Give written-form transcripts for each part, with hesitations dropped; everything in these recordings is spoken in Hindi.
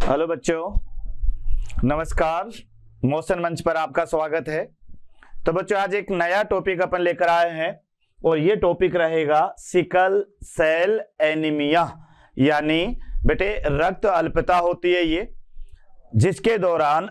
हेलो बच्चों, नमस्कार। मोशन मंच पर आपका स्वागत है। तो बच्चों, आज एक नया टॉपिक अपन लेकर आए हैं और ये टॉपिक रहेगा सिकल सेल एनीमिया, यानी बेटे रक्त अल्पता होती है ये, जिसके दौरान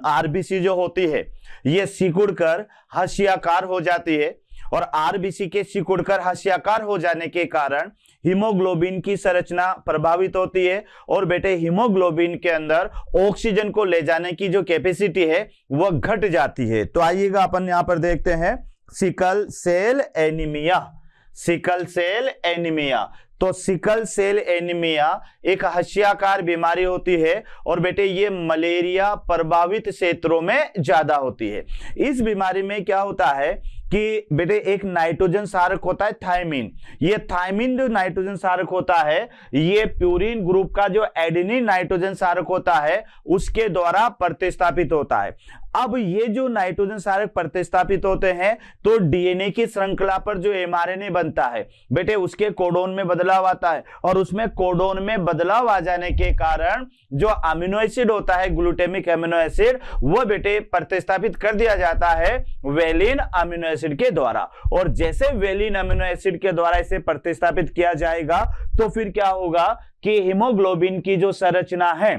आरबीसी जो होती है ये सिकुड़कर हाशियाकार हो जाती है और आरबीसी के सिकुड़कर हाशियाकार हो जाने के कारण हीमोग्लोबिन की संरचना प्रभावित होती है और बेटे हीमोग्लोबिन के अंदर ऑक्सीजन को ले जाने की जो कैपेसिटी है वह घट जाती है। तो आइएगा अपन यहां पर देखते हैं sickle cell anaemia. Sickle cell anaemia, तो सिकल सेल एनीमिया एक हाशियाकार बीमारी होती है और बेटे ये मलेरिया प्रभावित क्षेत्रों में ज्यादा होती है। इस बीमारी में क्या होता है कि बेटे एक नाइट्रोजन सारक होता है थायमिन। ये थायमिन जो नाइट्रोजन सारक होता है ये प्यूरिन ग्रुप का जो एडेनिन नाइट्रोजन सारक होता है उसके द्वारा प्रतिस्थापित होता है। अब ये जो नाइट्रोजन सारक प्रतिस्थापित होते हैं तो डीएनए की श्रृंखला पर जो एमआरएनए बनता है बेटे उसके कोडोन में बदलाव आता है और उसमें कोडोन में बदलाव आ जाने के कारण जो अमीनो एसिड होता है ग्लूटामिक अमीनो एसिड वो बेटे प्रतिस्थापित कर दिया जाता है वेलिन अमीनो एसिड के द्वारा। और जैसे वेलिन अमीनो एसिड के द्वारा इसे प्रतिस्थापित किया जाएगा तो फिर क्या होगा कि हीमोग्लोबिन की जो संरचना है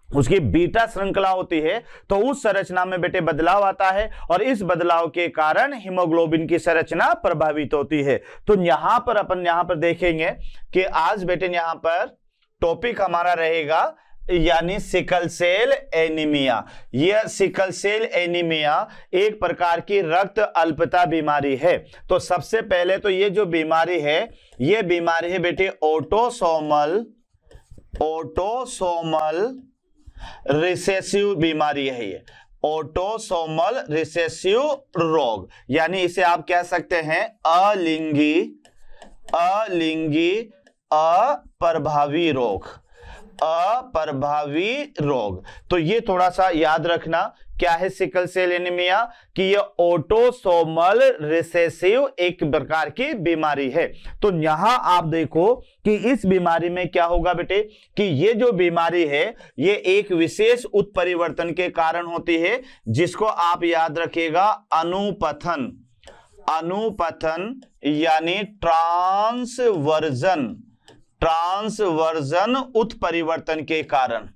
उसकी बीटा श्रृंखला होती है तो उस संरचना में बेटे बदलाव आता है और इस बदलाव के कारण हीमोग्लोबिन की संरचना प्रभावित होती है। तो यहां पर अपन यहां पर देखेंगे कि आज बेटे यहां पर टॉपिक हमारा रहेगा यानी सिकल सेल एनीमिया। यह सिकल एल एनीमिया एक प्रकार की रक्त अल्पता बीमारी है। तो सबसे पहले तो ये जो बीमारी है ये बीमारी है बेटे ऑटोसोमल रिसेसिव बीमारी है। ये ऑटोसोमल रिसेसिव रोग, यानी इसे आप कह सकते हैं अलिंगी अप्रभावी रोग। तो ये थोड़ा सा याद रखना क्या है सिकल सेल एनीमिया कि ये ऑटोसोमल रिसेसिव एक प्रकार की बीमारी है। तो यहां आप देखो कि इस बीमारी में क्या होगा बेटे कि ये जो बीमारी है ये एक विशेष उत्परिवर्तन के कारण होती है जिसको आप याद रखिएगा अनुपथन यानी ट्रांसवर्जन उत्परिवर्तन के कारण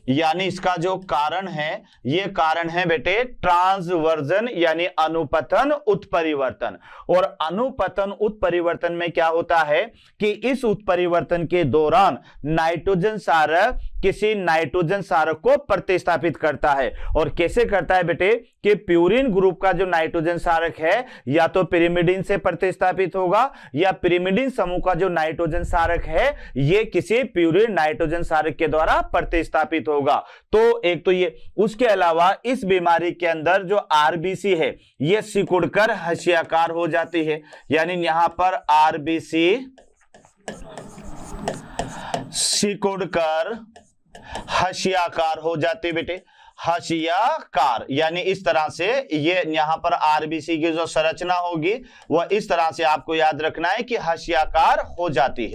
यानी इसका जो कारण है ये कारण है बेटे ट्रांसवर्जन यानी अनुपथन उत्परिवर्तन। और अनुपथन उत्परिवर्तन में क्या होता है कि इस उत्परिवर्तन के दौरान नाइट्रोजन सारक किसी नाइट्रोजन सारक को प्रतिस्थापित करता है। और कैसे करता है बेटे कि प्यूरिन ग्रुप का जो नाइट्रोजन सारक है या तो पिरिमिडीन से प्रतिस्थापित होगा या पिरिमिडीन समूह का जो नाइट्रोजन सारक है ये किसी प्यूरिन नाइट्रोजन सारक के द्वारा प्रतिस्थापित होगा। तो एक तो ये, उसके अलावा इस बीमारी के अंदर जो आरबीसी है ये सिकुड़कर हाशियाकार हो जाती है, यानी यहां पर आरबीसी सिकुड़कर हाशियाकार हो जाती बेटे, हाशियाकार यानी इस तरह से ये यहां पर आरबीसी की जो संरचना होगी वह इस तरह से आपको याद रखना है कि हाशियाकार हो जाती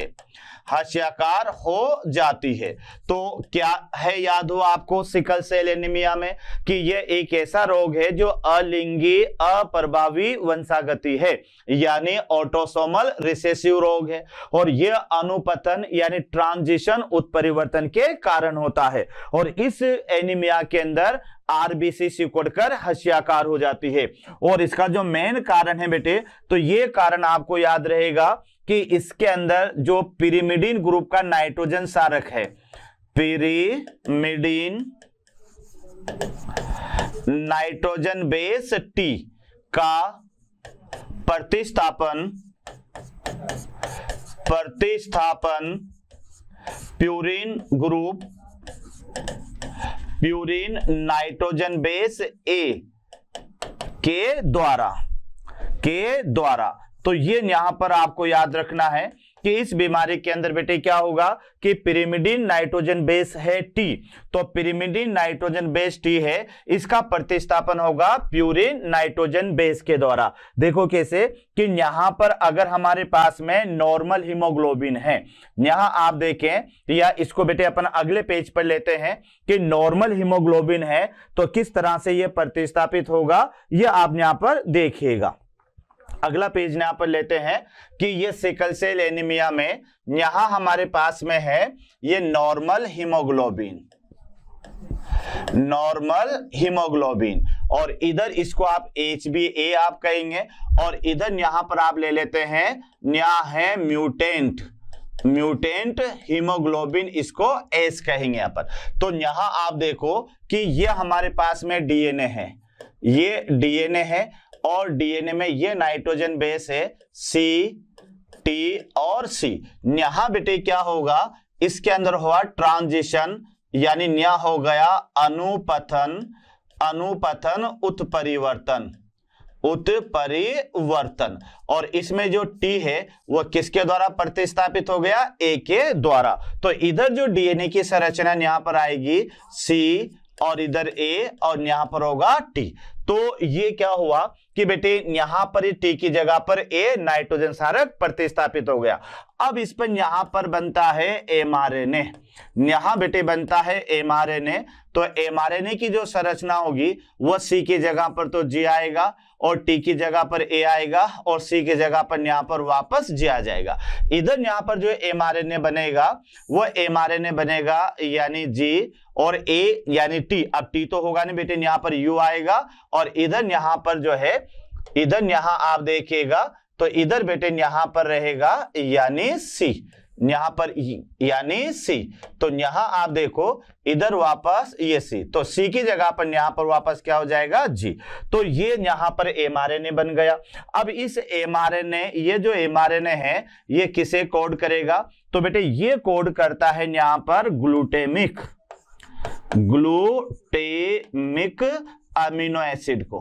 है। तो क्या है याद हो आपको सिकल सेल एनीमिया में कि यह एक ऐसा रोग है जो अलिंगी अप्रभावी वंशागति है यानी ऑटोसोमल रिसेसिव रोग है और यह अनुपथन यानी ट्रांजिशन उत्परिवर्तन के कारण होता है। और इस एनीमिया के अंदर आरबीसी सिकुड़कर हाशियाकार हो जाती है। और इसका जो मेन कारण है बेटे तो ये कारण आपको याद रहेगा कि इसके अंदर जो पिरिमिडीन ग्रुप का नाइट्रोजन सारक है, पिरिमिडीन नाइट्रोजन बेस टी का प्रतिस्थापन प्यूरिन नाइट्रोजन बेस ए के द्वारा। तो ये यहां पर आपको याद रखना है कि इस बीमारी के अंदर बेटे क्या होगा कि पिरिमिडीन नाइट्रोजन बेस है टी, तो पिरिमिडीन नाइट्रोजन बेस टी है, इसका प्रतिस्थापन होगा प्यूरिन नाइट्रोजन बेस के द्वारा। देखो कैसे कि यहां पर अगर हमारे पास में नॉर्मल हीमोग्लोबिन है, यहां आप देखें, या इसको बेटे अपन अगले पेज पर लेते हैं कि नॉर्मल हीमोग्लोबिन है तो किस तरह से यह प्रतिस्थापित होगा, यह आप यहां पर देखिएगा। अगला पेज यहां पर लेते हैं कि ये सिकल सेल एनीमिया में यहां हमारे पास में है ये नॉर्मल हीमोग्लोबिन, और इधर इसको आप HbA आप कहेंगे, और इधर यहां पर आप ले लेते हैं, यहां है म्यूटेंट हीमोग्लोबिन, इसको S कहेंगे यहां पर। तो यहां आप देखो कि ये हमारे पास में डीएनए है, ये डीएनए है, और डीएनए में ये नाइट्रोजन बेस है C, T और C। यहां बेटे क्या होगा, इसके अंदर हुआ ट्रांजिशन, यानी यहां हो गया अनुपथन उत्परिवर्तन, और इसमें जो T है वो किसके द्वारा प्रतिस्थापित हो गया, A के द्वारा। तो इधर जो डीएनए की संरचना यहां पर आएगी C, और इधर A, और यहां पर होगा T। तो ये क्या हुआ कि बेटे यहां पर T की जगह पर A नाइट्रोजन क्षारक प्रतिस्थापित हो गया। अब इस पर यहां पर बनता है mRNA, यहां बेटे बनता है mRNA। तो mRNA की जो संरचना होगी वो C की जगह पर तो G आएगा, और T की जगह पर A आएगा, और C की जगह पर यहां पर वापस G आ जाएगा। इधर यहां पर जो mRNA बनेगा वो mRNA बनेगा यानी G, और A यानी T। अब T तो होगा नहीं बेटे, यहां पर U आएगा, और इधर यहां पर जो है, इधर यहां आप देखिएगा तो इधर बेटे यहां पर रहेगा यानी C, यहां पर यानी C। तो यहां आप देखो इधर वापस ये C, तो C की जगह पर यहां पर वापस क्या हो जाएगा, G। तो ये यहां पर mRNA बन गया। अब इस mRNA, ये जो mRNA है ये किसे कोड करेगा, तो बेटे ये कोड करता है यहां पर ग्लूटेमिक अमीनो एसिड को,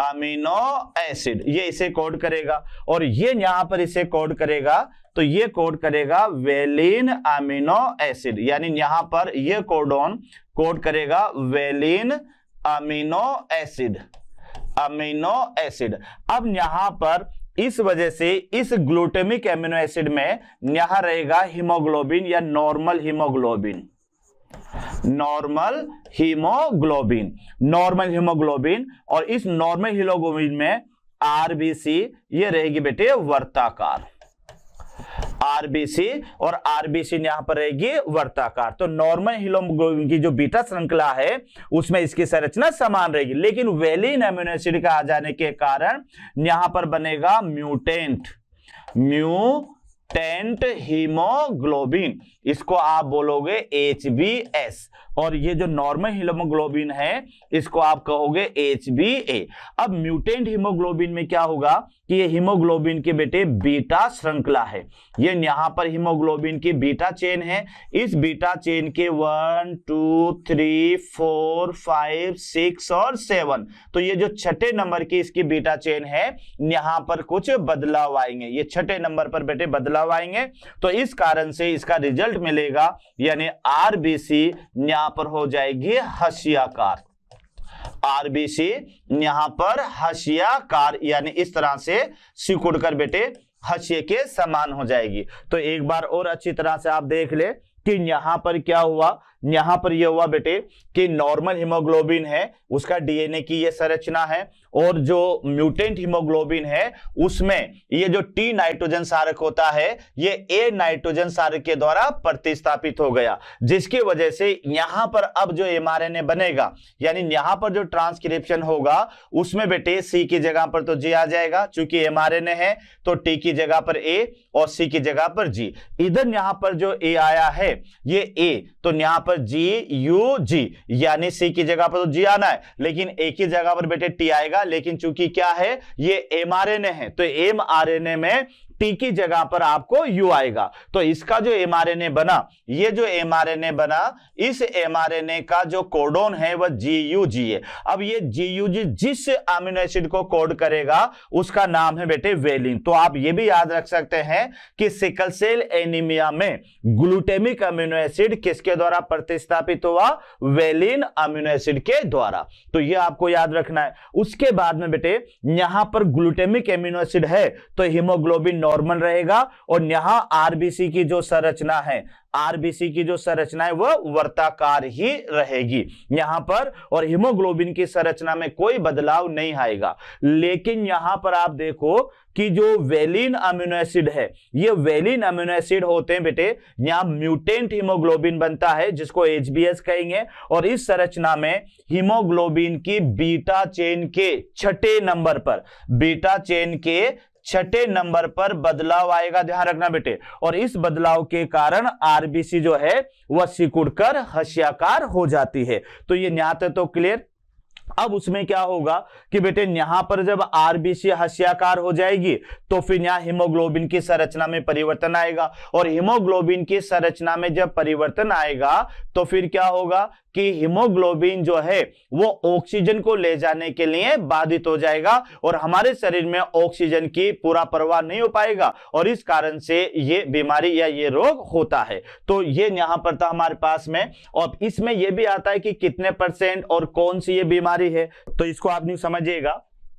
अमीनो एसिड, ये इसे कोड करेगा, और ये यहां पर इसे कोड करेगा, तो ये कोड करेगा वेलिन अमीनो एसिड, यानी यहां पर ये कोडोन कोड करेगा वेलिन अमीनो एसिड। अब यहां पर इस वजह से इस ग्लूटामिक अमीनो एसिड में यहां रहेगा हीमोग्लोबिन या नॉर्मल हीमोग्लोबिन, और इस नॉर्मल हीमोग्लोबिन में आरबीसी ये रहेगी बेटे वर्ताकार, आरबीसी, और आरबीसी यहां पर रहेगी वर्ताकार। तो नॉर्मल हीमोग्लोबिन की जो बीटा श्रृंखला है उसमें इसकी संरचना समान रहेगी, लेकिन वेलिन अमीनो एसिड का आ जाने के कारण यहां पर बनेगा म्यूटेंट हीमोग्लोबिन, इसको आप बोलोगे HbS, और ये जो नॉर्मल हीमोग्लोबिन है इसको आप कहोगे HbA। अब म्यूटेंट हीमोग्लोबिन में क्या होगा कि ये हीमोग्लोबिन के बेटे बीटा श्रृंखला है, ये यहां पर हीमोग्लोबिन की बीटा चेन है। इस बीटा चेन के 1 2 3 4 5 6 और 7, तो ये जो छठे नंबर की इसकी बीटा चेन है यहां पर कुछ बदलाव आएंगे, ये छठे नंबर पर बेटे बदलाव आएंगे। तो इस कारण से इसका रिजल्ट मिलेगा, यानी आरबीसी यहां पर हो जाएगी हशियाकार, आरबीसी यहां पर हशियाकार, यानी इस तरह से सिकुड़कर बेटे हशिये के समान हो जाएगी। तो एक बार और अच्छी तरह से आप देख ले कि यहां पर क्या हुआ, यहां पर यह हुआ बेटे कि नॉर्मल हीमोग्लोबिन है उसका डीएनए की ये संरचना है, और जो म्यूटेंट हीमोग्लोबिन है उसमें ये जो टी नाइट्रोजन क्षारक होता है ये ए नाइट्रोजन क्षारक के द्वारा प्रतिस्थापित हो गया, जिसकी वजह से यहां पर अब जो एमआरएनए बनेगा, यानी यहां पर जो ट्रांसक्रिप्शन होगा उसमें बेटे सी की जगह पर तो जी आ जाएगा, चूंकि एमआरएनए है तो टी की जगह पर ए और सी की जगह पर जी। इधर यहां पर जो ए आया है ये ए, तो यहां पर जी यू जी, यानी सी की जगह पर तो जी आना है, लेकिन ए की जगह पर बेटे टी आएगा। लेकिन चूंकि क्या है ये एमआरएनए है तो एमआरएनए में टी की जगह पर आपको यू आएगा। तो इसका जो एमआरएनए बना, ये जो एमआरएनए बना, इस एमआरएनए का जो कोडोन है वह जीयूजी है। अब ये जीयूजी जिस अमीनो एसिड को कोड करेगा उसका नाम है बेटे वेलिन। तो आप ये भी याद रख सकते हैं कि सिकल सेल एनीमिया में ग्लूटामिक अमीनो एसिड किसके द्वारा प्रतिस्थापित हुआ? वेलिन अमीनो एसिड के द्वारा। तो ये आपको याद रखना है। उसके बाद में बेटे यहां पर ग्लूटामिक अमीनो एसिड है तो हीमोग्लोबिन नॉर्मल रहेगा, और यहां आरबीसी की जो संरचना है, आरबीसी की जो संरचना है वह वर्ताकार ही रहेगी यहां पर, और हीमोग्लोबिन की संरचना में कोई बदलाव नहीं आएगा। लेकिन यहां पर आप देखो कि जो वेलिन अमीनो एसिड है, ये वेलिन अमीनो एसिड होते हैं बेटे, यहां म्यूटेंट हीमोग्लोबिन बनता है जिसको एचबीएस कहेंगे, और इस संरचना में हीमोग्लोबिन की बीटा चेन के छठे नंबर पर, बीटा चेन के छठे नंबर पर बदलाव आएगा, ध्यान रखना बेटे। और इस बदलाव के कारण आरबीसी जो है वह सिकुड़कर हस्याकार हो जाती है। तो ये यहां तक तो क्लियर। अब उसमें क्या होगा कि बेटे यहां पर जब आरबीसी हस्याकार हो जाएगी तो फिर यहां हीमोग्लोबिन की संरचना में परिवर्तन आएगा, और हीमोग्लोबिन की संरचना में जब परिवर्तन आएगा तो फिर क्या होगा कि हीमोग्लोबिन जो है वो ऑक्सीजन को ले जाने के लिए बाधित हो जाएगा, और हमारे शरीर में ऑक्सीजन की पूरा प्रवाह नहीं हो पाएगा, और इस कारण से ये बीमारी या ये रोग होता है। तो ये यहां पर था हमारे पास में। और इसमें यह भी आता है कि कितने % और कौन सी ये बीमारी है। तो इसको आप नहीं समझिएगा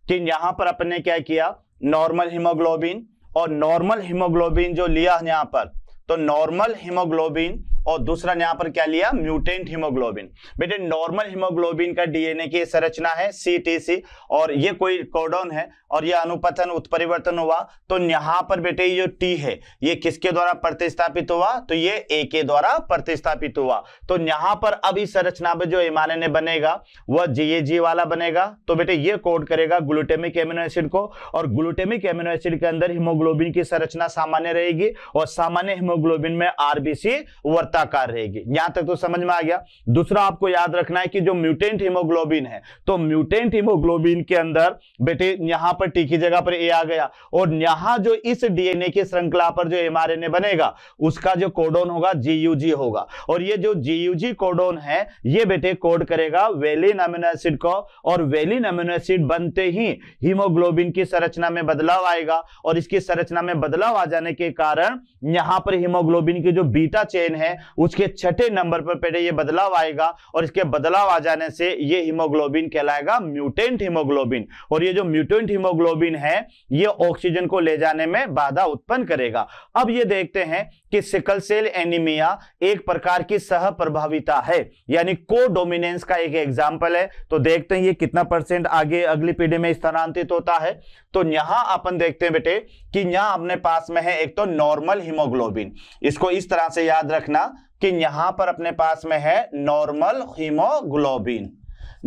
कि यहां पर अपने क्या किया, नॉर्मल हीमोग्लोबिन, और नॉर्मल हीमोग्लोबिन जो लिया यहां पर, तो नॉर्मल हीमोग्लोबिन, और दूसरा यहां पर क्या लिया, म्यूटेंट हीमोग्लोबिन। बेटे नॉर्मल हीमोग्लोबिन का डीएनए की संरचना है सीटीसी, और ये कोई कोडोन है, और ये अनुपथन उत्परिवर्तन हुआ। तो यहां पर बेटे ये टी है, ये किसके द्वारा प्रतिस्थापित हुआ, तो ये ए के द्वारा प्रतिस्थापित हुआ। तो यहां पर अब इस संरचना में जो एमआरएनए बनेगा वह जीएजी वाला बनेगा। तो बेटे ये कोड करेगा ग्लूटामिक एमिनो एसिड को, और ग्लूटामिक एमिनो एसिड के अंदर हीमोग्लोबिन की संरचना सामान्य रहेगी, और सामान्य हीमोग्लोबिन में आरबीसी वर्ताकार रहेगी। यहां तक तो समझ में आ गया। दूसरा आपको याद रखना है कि जो म्यूटेंट हीमोग्लोबिन है, तो म्यूटेंट हीमोग्लोबिन के अंदर बेटे यहां पर टी की जगह पर ए आ गया, और यहां जो इस डीएनए की श्रृंखला पर जो एमआरएनए बनेगा उसका जो कोडोन होगा जीयूजी होगा, और ये जो जीयूजी कोडोन है ये बेटे कोड करेगा वेलिन अमीनो एसिड को, और वेलिन अमीनो एसिड बनते ही हीमोग्लोबिन की संरचना में बदलाव आएगा, और इसकी संरचना में बदलाव आ जाने के कारण यहां पर हीमोग्लोबिन की जो बीटा चेन है उसके छठे नंबर पर बेटे ये बदलाव आएगा, और इसके बदलाव आ जाने से ये हीमोग्लोबिन कहलाएगा म्यूटेंट हीमोग्लोबिन। और ये जो म्यूटेंट हीमोग्लोबिन है ये ऑक्सीजन को ले जाने में बाधा उत्पन्न करेगा। अब ये देखते हैं कि सिकल सेल एनीमिया एक प्रकार की सह प्रभाविता है, यानी कोडोमिनेंस का एक एग्जांपल है। तो देखते हैं ये कितना % आगे अगली पीढ़ी में स्थानांतरित होता है। तो यहां अपन देखते हैं बेटे कि यहां अपने पास में है एक तो नॉर्मल हीमोग्लोबिन, इसको इस तरह से याद रखना कि यहां पर अपने पास में है नॉर्मल हीमोग्लोबिन,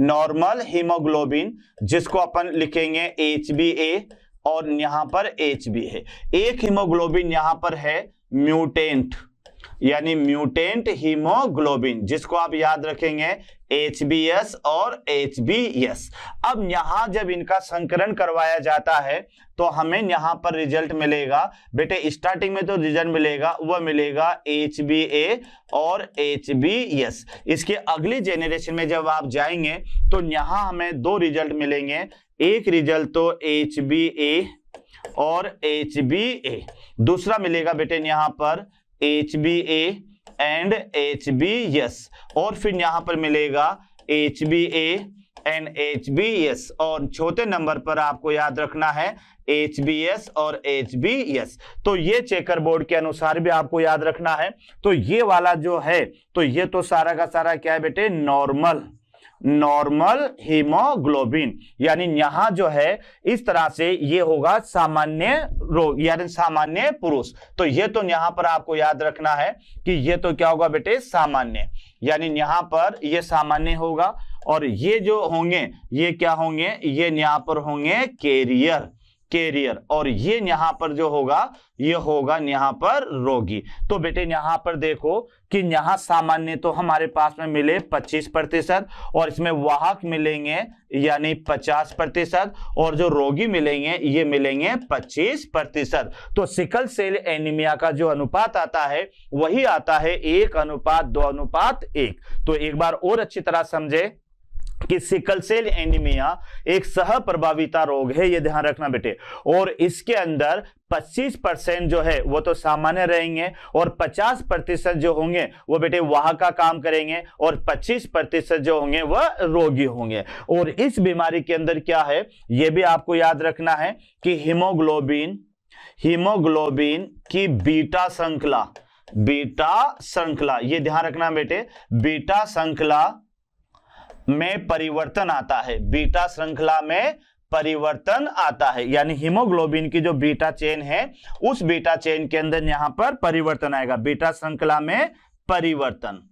नॉर्मल हीमोग्लोबिन जिसको अपन लिखेंगे HbA, और यहां पर HB है। एक हीमोग्लोबिन यहां पर है म्यूटेंट, यानी म्यूटेंट हीमोग्लोबिन जिसको आप याद रखेंगे HbS और HbS। अब यहां जब इनका संकरण करवाया जाता है तो हमें यहां पर रिजल्ट मिलेगा बेटे, स्टार्टिंग में तो रिजल्ट मिलेगा वह मिलेगा HbA और HbS। इसके अगली जेनरेशन में जब आप जाएंगे तो यहां हमें 2 रिजल्ट मिलेंगे, एक रिजल्ट तो HbA और HbA, दूसरा मिलेगा बेटे यहां पर HbA एंड HbS, और फिर यहां पर मिलेगा HbA एंड HbS, और चौथे नंबर पर आपको याद रखना है HbS और HbS। तो ये चेकर बोर्ड के अनुसार भी आपको याद रखना है। तो ये वाला जो है तो ये तो सारा का सारा क्या है बेटे, नॉर्मल हीमोग्लोबिन, यानी यहां जो है इस तरह से ये होगा सामान्य रोग यानी सामान्य पुरुष। तो ये तो यहां पर आपको याद रखना है कि ये तो क्या होगा बेटे, सामान्य, यानी यहां पर ये सामान्य होगा, और ये जो होंगे ये क्या होंगे, ये यहां पर होंगे कैरियर, कैरियर, और ये यहां पर जो होगा ये होगा यहां पर रोगी। तो बेटे यहां पर देखो कि यहां सामान्य तो हमारे पास में मिले 25% और इसमें वाहक मिलेंगे यानी 50%, और जो रोगी मिलेंगे ये मिलेंगे 25%। तो सिकल सेल एनीमिया का जो अनुपात आता है वही आता है 1:2:1। तो एक बार और अच्छी तरह समझे कि सिकल सेल एनीमिया एक सहप्रभाविता रोग है, ये ध्यान रखना बेटे। और इसके अंदर 25% जो है वो तो सामान्य रहेंगे और 50% जो होंगे वो बेटे वाहक का काम करेंगे और 25% जो होंगे वह रोगी होंगे। और इस बीमारी के अंदर क्या है ये भी आपको याद रखना है कि हीमोग्लोबिन की बीटा श्रृंखला ये ध्यान रखना बेटे, बीटा श्रृंखला में परिवर्तन आता है, बीटा श्रृंखला में परिवर्तन आता है, यानी हीमोग्लोबिन की जो बीटा चेन है उस बीटा चेन के अंदर यहां पर परिवर्तन आएगा, बीटा श्रृंखला में परिवर्तन।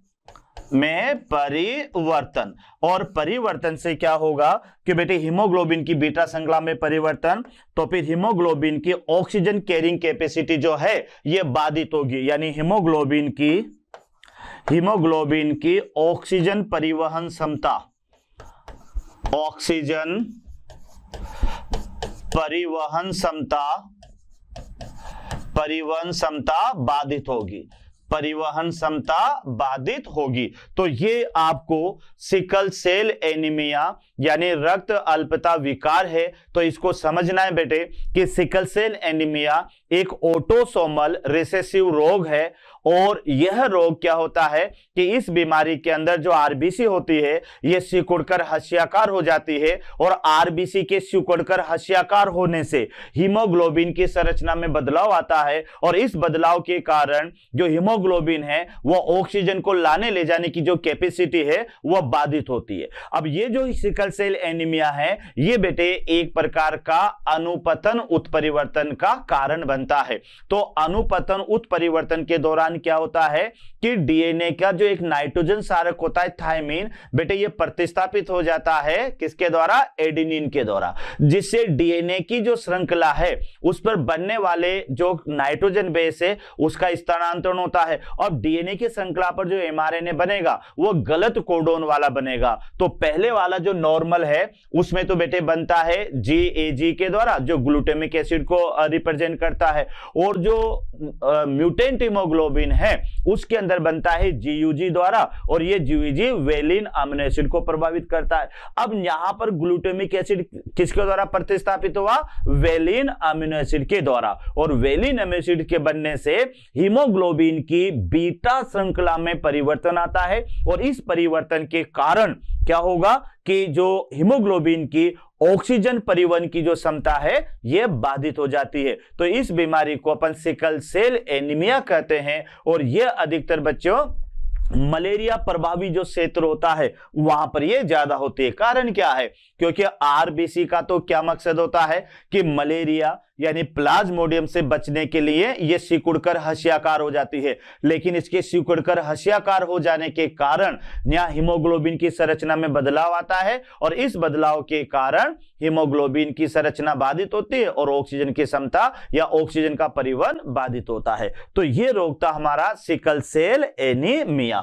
और परिवर्तन से क्या होगा कि बेटे हीमोग्लोबिन की बीटा श्रृंखला में परिवर्तन, तो फिर हीमोग्लोबिन की ऑक्सीजन कैरिंग कैपेसिटी जो है ये बाधित होगी, यानी हीमोग्लोबिन की ऑक्सीजन परिवहन क्षमता बाधित होगी। तो ये आपको सिकल सेल एनीमिया यानी रक्त अल्पता विकार है। तो इसको समझना है बेटे कि सिकल सेल एनीमिया एक ऑटोसोमल रिसेसिव रोग है, और यह रोग क्या होता है कि इस बीमारी के अंदर जो आरबीसी होती है यह सिकुड़कर हशियाकार हो जाती है, और आरबीसी के सिकुड़कर हशियाकार होने से हीमोग्लोबिन की संरचना में बदलाव आता है, और इस बदलाव के कारण जो हीमोग्लोबिन है वह ऑक्सीजन को लाने ले जाने की जो कैपेसिटी है वह बाधित होती है। अब ये जो सिकल सेल एनीमिया है ये बेटे एक प्रकार का अनुपतन उत्परिवर्तन का कारण बनता है। तो अनुपतन उत्परिवर्तन के दौरान क्या होता है कि डीएनए का जो एक नाइट्रोजन क्षारक होता है थायमीन, बेटे ये प्रतिस्थापित हो जाता है किसके द्वारा, एडेनिन के द्वारा, जिससे डीएनए की जो श्रृंखला है उस पर बनने वाले जो नाइट्रोजन बेस है उसका स्थानांतरण होता है, और डीएनए की श्रृंखला पर जो एमआरएनए बनेगा वो गलत कोडोन वाला बनेगा। तो पहले वाला जो नॉर्मल है उसमें तो बेटे बनता है जीएजी के द्वारा जो ग्लूटामिक एसिड को रिप्रेजेंट करता है, और जो म्यूटेंट हीमोग्लोबिन है उसके अंदर बनता है जीयूजी द्वारा, और ये जीयूजी वेलिन अमीनो एसिड को प्रभावित करता है। अब यहां पर ग्लूटामिक एसिड किसके द्वारा प्रतिस्थापित हुआ, वेलिन अमीनो एसिड के द्वारा, और वेलिन अमीनो एसिड के बनने से हीमोग्लोबिन की बीटा श्रृंखला में परिवर्तन आता है, और इस परिवर्तन के कारण क्या होगा कि जो हीमोग्लोबिन की ऑक्सीजन परिवहन की जो क्षमता है यह बाधित हो जाती है। तो इस बीमारी को अपन सिकल सेल एनीमिया कहते हैं, और यह अधिकतर बच्चों मलेरिया प्रभावी जो क्षेत्र होता है वहां पर यह ज्यादा होती है। कारण क्या है, क्योंकि आरबीसी का तो क्या मकसद होता है कि मलेरिया यानी प्लाज्मोडियम से बचने के लिए यह सिकुड़कर हशियाकार हो जाती है, लेकिन इसके सिकुड़कर हशियाकार हो जाने के कारण यहाँ हीमोग्लोबिन की संरचना में बदलाव आता है, और इस बदलाव के कारण हीमोग्लोबिन की संरचना बाधित होती है और ऑक्सीजन की क्षमता या ऑक्सीजन का परिवहन बाधित होता है। तो यह रोग था हमारा सिकल सेल एनीमिया।